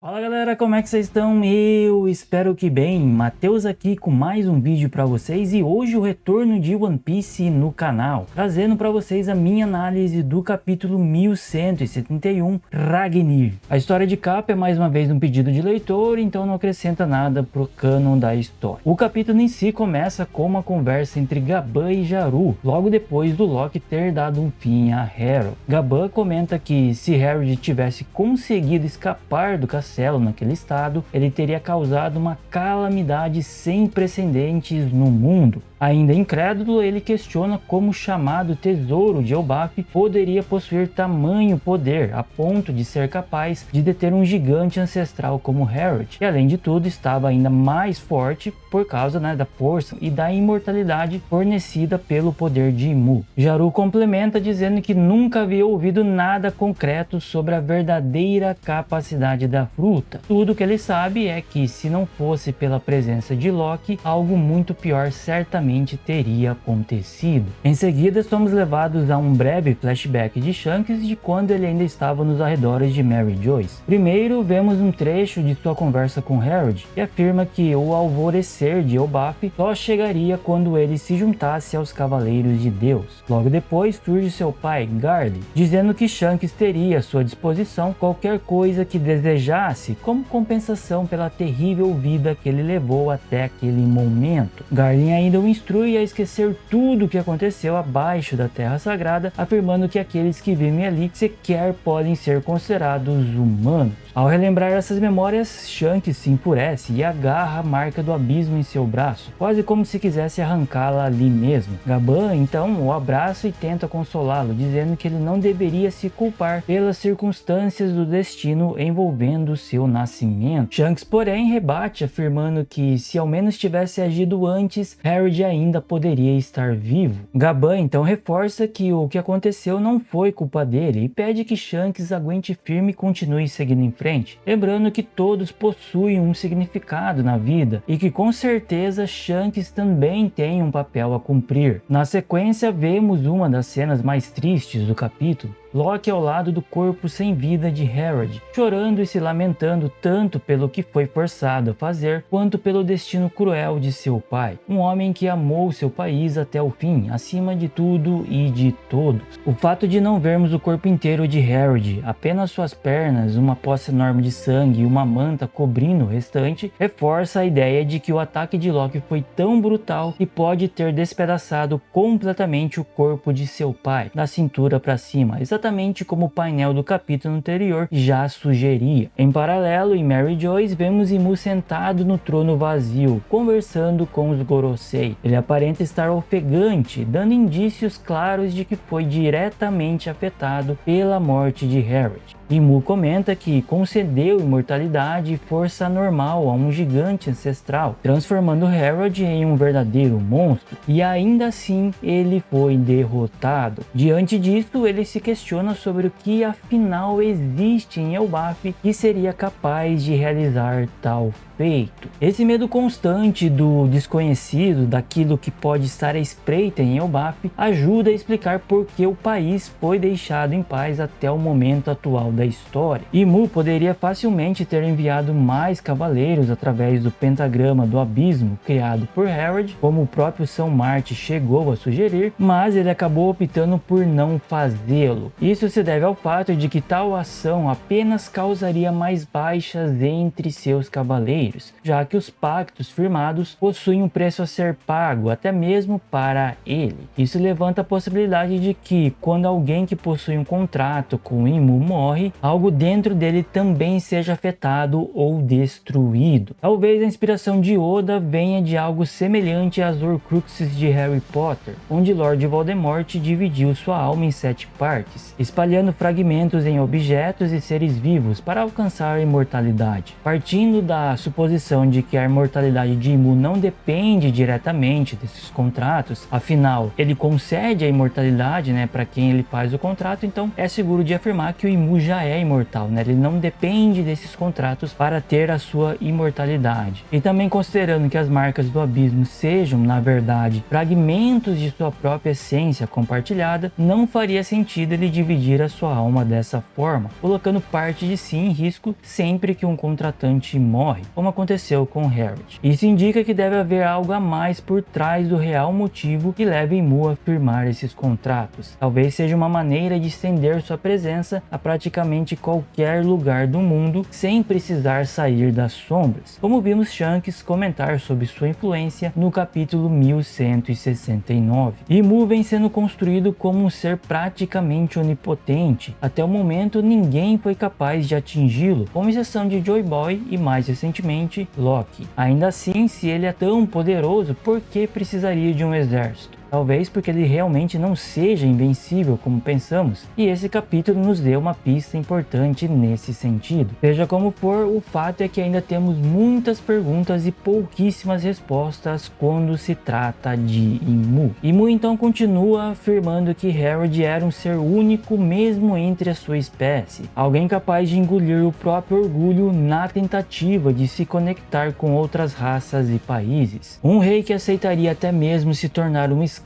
Fala galera, como é que vocês estão? Eu espero que bem. Matheus aqui com mais um vídeo para vocês e hoje o retorno de One Piece no canal, trazendo para vocês a minha análise do capítulo 1171, Ragnir. A história de capa é mais uma vez um pedido de leitor, então não acrescenta nada pro canon da história. O capítulo em si começa com uma conversa entre Gaban e Jaru, logo depois do Loki ter dado um fim a Harrow. Gaban comenta que se Harrow tivesse conseguido escapar do castelo naquele estado, ele teria causado uma calamidade sem precedentes no mundo. Ainda incrédulo, ele questiona como o chamado tesouro de Elbaf poderia possuir tamanho poder a ponto de ser capaz de deter um gigante ancestral como Harrod, e além de tudo estava ainda mais forte por causa da força e da imortalidade fornecida pelo poder de Imu. Jaru complementa dizendo que nunca havia ouvido nada concreto sobre a verdadeira capacidade da fruta. Tudo que ele sabe é que se não fosse pela presença de Loki, algo muito pior certamente teria acontecido. Em seguida, somos levados a um breve flashback de Shanks de quando ele ainda estava nos arredores de Mary Joyce. Primeiro, vemos um trecho de sua conversa com Harrod, que afirma que o alvorecer de Elbaf só chegaria quando ele se juntasse aos Cavaleiros de Deus. Logo depois, surge seu pai, Garly, dizendo que Shanks teria à sua disposição qualquer coisa que desejasse como compensação pela terrível vida que ele levou até aquele momento. Garly ainda o instrui a esquecer tudo o que aconteceu abaixo da Terra Sagrada, afirmando que aqueles que vivem ali sequer podem ser considerados humanos. Ao relembrar essas memórias, Shanks se enfurece e agarra a marca do abismo em seu braço, quase como se quisesse arrancá-la ali mesmo. Gaban então o abraça e tenta consolá-lo, dizendo que ele não deveria se culpar pelas circunstâncias do destino envolvendo seu nascimento. Shanks, porém, rebate, afirmando que se ao menos tivesse agido antes, Harrod ainda poderia estar vivo. Gaban então reforça que o que aconteceu não foi culpa dele e pede que Shanks aguente firme e continue seguindo em frente, lembrando que todos possuem um significado na vida e que com certeza Shanks também tem um papel a cumprir. Na sequência, vemos uma das cenas mais tristes do capítulo. Loki ao lado do corpo sem vida de Harrod, chorando e se lamentando tanto pelo que foi forçado a fazer, quanto pelo destino cruel de seu pai, um homem que amou seu país até o fim, acima de tudo e de todos. O fato de não vermos o corpo inteiro de Harrod, apenas suas pernas, uma poça enorme de sangue e uma manta cobrindo o restante, reforça a ideia de que o ataque de Loki foi tão brutal que pode ter despedaçado completamente o corpo de seu pai, da cintura para cima, exatamente como o painel do capítulo anterior já sugeria. Em paralelo, em Mary Joyce, vemos Imu sentado no trono vazio, conversando com os Gorosei. Ele aparenta estar ofegante, dando indícios claros de que foi diretamente afetado pela morte de Harrod. Imu comenta que concedeu imortalidade e força normal a um gigante ancestral, transformando Harrod em um verdadeiro monstro, e ainda assim ele foi derrotado. Diante disso, ele se questiona sobre o que afinal existe em Elbaf que seria capaz de realizar tal feito. Esse medo constante do desconhecido, daquilo que pode estar à espreita em Elbaf, ajuda a explicar por que o país foi deixado em paz até o momento atual da história. Imu poderia facilmente ter enviado mais cavaleiros através do pentagrama do abismo criado por Harrod, como o próprio São Marte chegou a sugerir, mas ele acabou optando por não fazê-lo. Isso se deve ao fato de que tal ação apenas causaria mais baixas entre seus cavaleiros, já que os pactos firmados possuem um preço a ser pago, até mesmo para ele. Isso levanta a possibilidade de que, quando alguém que possui um contrato com Imu morre, algo dentro dele também seja afetado ou destruído. Talvez a inspiração de Oda venha de algo semelhante às Horcruxes de Harry Potter, onde Lord Voldemort dividiu sua alma em 7 partes, espalhando fragmentos em objetos e seres vivos para alcançar a imortalidade. Partindo da suposição de que a imortalidade de Imu não depende diretamente desses contratos, afinal, ele concede a imortalidade para quem ele faz o contrato, então é seguro de afirmar que o Imu já já é imortal, né? Ele não depende desses contratos para ter a sua imortalidade. E também considerando que as marcas do abismo sejam, na verdade, fragmentos de sua própria essência compartilhada, não faria sentido ele dividir a sua alma dessa forma, colocando parte de si em risco sempre que um contratante morre, como aconteceu com Harrod. Isso indica que deve haver algo a mais por trás do real motivo que leva Imu a firmar esses contratos. Talvez seja uma maneira de estender sua presença a praticamente qualquer lugar do mundo sem precisar sair das sombras, como vimos Shanks comentar sobre sua influência no capítulo 1169. Imu vem sendo construído como um ser praticamente onipotente. Até o momento ninguém foi capaz de atingi-lo, com exceção de Joy Boy e mais recentemente Loki. Ainda assim, se ele é tão poderoso, por que precisaria de um exército? Talvez porque ele realmente não seja invencível como pensamos, e esse capítulo nos deu uma pista importante nesse sentido. Seja como for, o fato é que ainda temos muitas perguntas e pouquíssimas respostas quando se trata de Imu. Imu então continua afirmando que Harrod era um ser único mesmo entre a sua espécie, alguém capaz de engolir o próprio orgulho na tentativa de se conectar com outras raças e países. Um rei que aceitaria até mesmo se tornar um escravo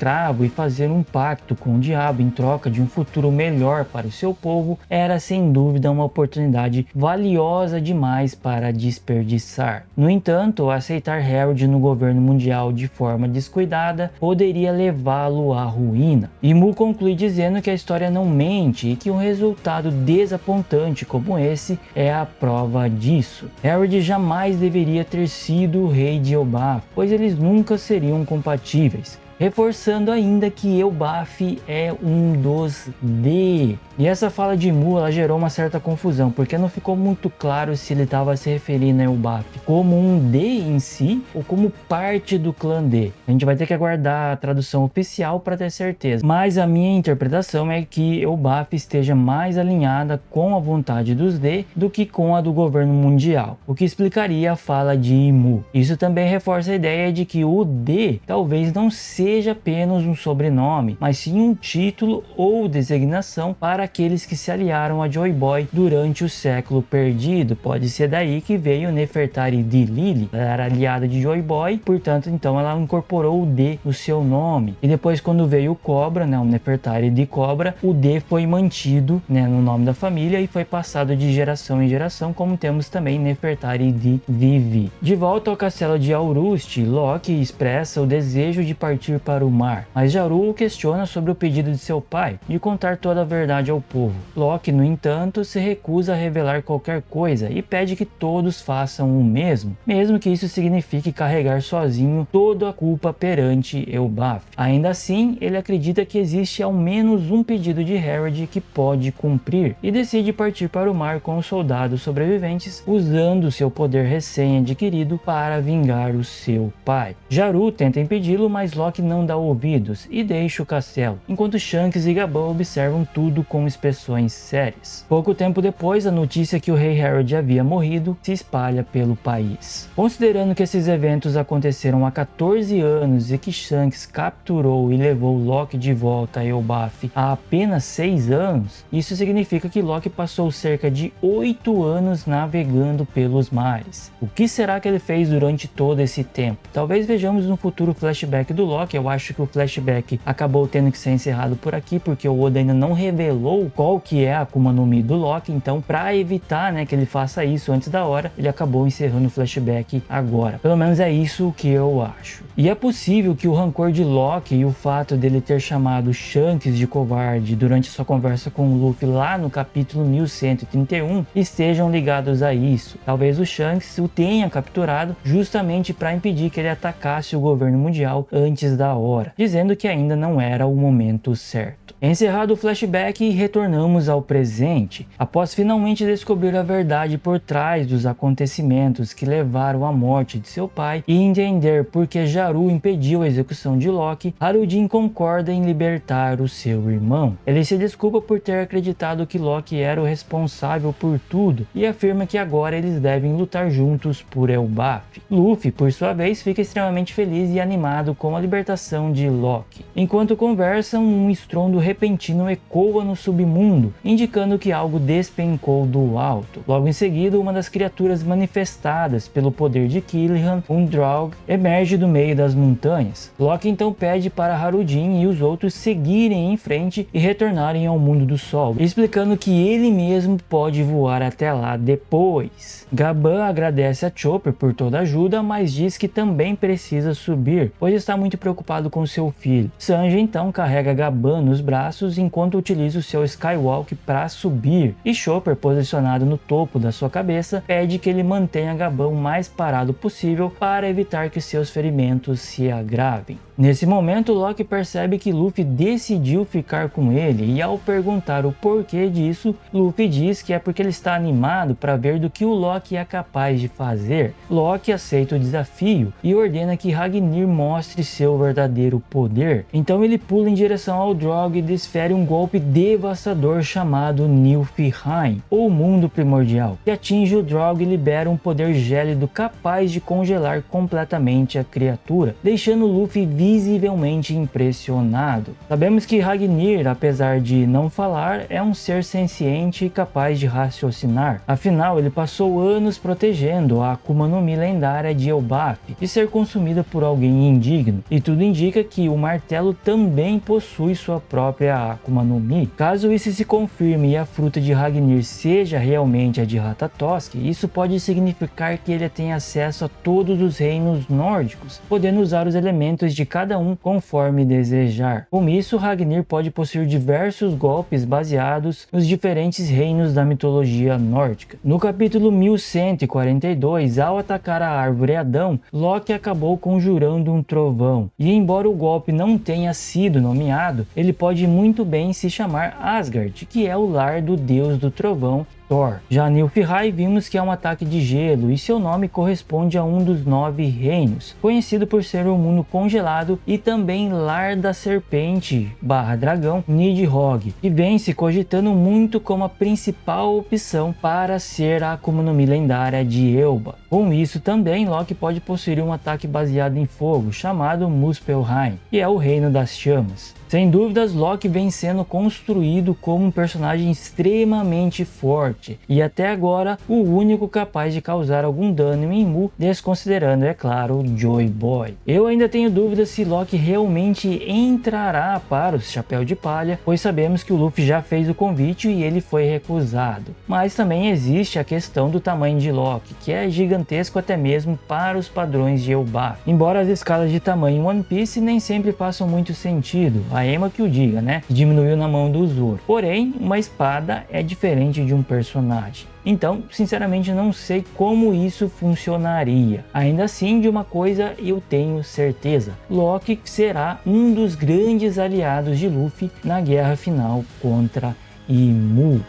e fazer um pacto com o diabo em troca de um futuro melhor para o seu povo era sem dúvida uma oportunidade valiosa demais para desperdiçar. No entanto, aceitar Harrod no governo mundial de forma descuidada poderia levá-lo à ruína. Imu conclui dizendo que a história não mente e que um resultado desapontante como esse é a prova disso. Harrod jamais deveria ter sido o rei de Elbaf, pois eles nunca seriam compatíveis, reforçando ainda que Elbaf é um dos D. E essa fala de Imu ela gerou uma certa confusão, porque não ficou muito claro se ele estava se referindo a Elbaf como um D em si ou como parte do clã D. A gente vai ter que aguardar a tradução oficial para ter certeza, mas a minha interpretação é que Elbaf esteja mais alinhada com a vontade dos D do que com a do governo mundial, o que explicaria a fala de Imu. Isso também reforça a ideia de que o D talvez não seja apenas um sobrenome, mas sim um título ou designação para aqueles que se aliaram a Joy Boy durante o século perdido. Pode ser daí que veio Nefertari de Lily. Ela era aliada de Joy Boy, portanto então ela incorporou o D no seu nome. E depois quando veio o Cobra, né, o Nefertari de Cobra, o D foi mantido, né, no nome da família e foi passado de geração em geração, como temos também Nefertari de Vivi. De volta ao castelo de Aurust, Loki expressa o desejo de partir para o mar, mas Jaru o questiona sobre o pedido de seu pai de contar toda a verdade ao povo. Loki, no entanto, se recusa a revelar qualquer coisa e pede que todos façam o mesmo que isso signifique carregar sozinho toda a culpa perante Elbaf. Ainda assim, ele acredita que existe ao menos um pedido de Harrod que pode cumprir e decide partir para o mar com os soldados sobreviventes, usando seu poder recém-adquirido para vingar o seu pai. Jaru tenta impedi-lo, mas Loki não dá ouvidos e deixa o castelo, enquanto Shanks e Gabão observam tudo com inspeções sérias. Pouco tempo depois, a notícia que o rei Harrod havia morrido se espalha pelo país. Considerando que esses eventos aconteceram há 14 anos e que Shanks capturou e levou Loki de volta a Elbaf há apenas 6 anos, isso significa que Loki passou cerca de 8 anos navegando pelos mares. O que será que ele fez durante todo esse tempo? Talvez vejamos no futuro flashback do Loki. Eu acho que o flashback acabou tendo que ser encerrado por aqui, porque o Oda ainda não revelou qual que é a Akuma no Mi do Loki, então para evitar, né, que ele faça isso antes da hora, ele acabou encerrando o flashback agora. Pelo menos é isso que eu acho. E é possível que o rancor de Loki e o fato dele ter chamado Shanks de covarde durante sua conversa com o Luffy lá no capítulo 1131 estejam ligados a isso. Talvez o Shanks o tenha capturado justamente para impedir que ele atacasse o governo mundial antes da hora, dizendo que ainda não era o momento certo. Encerrado o flashback, retornamos ao presente. Após finalmente descobrir a verdade por trás dos acontecimentos que levaram à morte de seu pai e entender por que Aru impediu a execução de Loki, Harudin concorda em libertar o seu irmão. Ele se desculpa por ter acreditado que Loki era o responsável por tudo e afirma que agora eles devem lutar juntos por Elbaf. Luffy, por sua vez, fica extremamente feliz e animado com a libertação de Loki. Enquanto conversam, um estrondo repentino ecoa no submundo, indicando que algo despencou do alto. Logo em seguida, uma das criaturas manifestadas pelo poder de Killian, um Draug, emerge do meio das montanhas. Loki então pede para Harudin e os outros seguirem em frente e retornarem ao mundo do sol, explicando que ele mesmo pode voar até lá depois. Gaban agradece a Chopper por toda a ajuda, mas diz que também precisa subir, pois está muito preocupado com seu filho. Sanji então carrega Gaban nos braços enquanto utiliza o seu Skywalk para subir, e Chopper, posicionado no topo da sua cabeça, pede que ele mantenha Gaban o mais parado possível para evitar que seus ferimentos se agravem. Nesse momento, Loki percebe que Luffy decidiu ficar com ele, e ao perguntar o porquê disso, Luffy diz que é porque ele está animado para ver do que o Loki é capaz de fazer. Loki aceita o desafio e ordena que Ragnir mostre seu verdadeiro poder. Então ele pula em direção ao Draug e desfere um golpe devastador chamado Niflheim, ou Mundo Primordial, que atinge o Draug e libera um poder gélido capaz de congelar completamente a criatura, deixando Luffy visivelmente impressionado. Sabemos que Ragnir, apesar de não falar, é um ser senciente e capaz de raciocinar. Afinal, ele passou anos protegendo a Akuma no Mi lendária de Elbaf de ser consumida por alguém indigno, e tudo indica que o martelo também possui sua própria Akuma no Mi. Caso isso se confirme e a fruta de Ragnir seja realmente a de Ratatosk, isso pode significar que ele tem acesso a todos os reinos nórdicos, podendo usar os elementos de cada um conforme desejar. Com isso, Ragnir pode possuir diversos golpes baseados nos diferentes reinos da mitologia nórdica. No capítulo 1142, ao atacar a árvore Adão, Loki acabou conjurando um trovão, e embora o golpe não tenha sido nomeado, ele pode muito bem se chamar Asgard, que é o lar do deus do trovão, Thor. Já Niflheim vimos que é um ataque de gelo e seu nome corresponde a um dos 9 reinos, conhecido por ser o mundo congelado e também lar da serpente dragão Nidhogg, que vem se cogitando muito como a principal opção para ser a Akuma no Mi lendária de Elba. Com isso também, Loki pode possuir um ataque baseado em fogo chamado Muspelheim, que é o reino das chamas. Sem dúvidas, Loki vem sendo construído como um personagem extremamente forte e até agora o único capaz de causar algum dano em Mu, desconsiderando, é claro, o Joy Boy. Eu ainda tenho dúvidas se Loki realmente entrará para o Chapéu de Palha, pois sabemos que o Luffy já fez o convite e ele foi recusado. Mas também existe a questão do tamanho de Loki, que é gigantesco até mesmo para os padrões de Elbaf. Embora as escalas de tamanho em One Piece nem sempre façam muito sentido, a Ema que o diga, né? Diminuiu na mão do Zoro. Porém, uma espada é diferente de um personagem. Então, sinceramente, não sei como isso funcionaria. Ainda assim, de uma coisa eu tenho certeza: Loki será um dos grandes aliados de Luffy na guerra final contra Imu.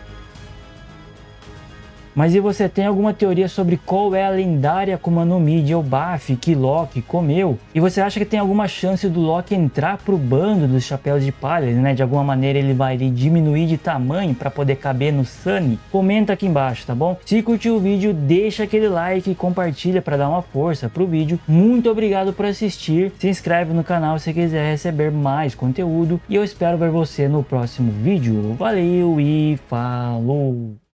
Mas e você, tem alguma teoria sobre qual é a lendária Akuma no Mi de Elbaf que Loki comeu? E você acha que tem alguma chance do Loki entrar pro bando dos Chapéus de Palha, né? De alguma maneira ele vai diminuir de tamanho para poder caber no Sunny? Comenta aqui embaixo, tá bom? Se curtiu o vídeo, deixa aquele like e compartilha para dar uma força pro vídeo. Muito obrigado por assistir. Se inscreve no canal se quiser receber mais conteúdo. E eu espero ver você no próximo vídeo. Valeu e falou!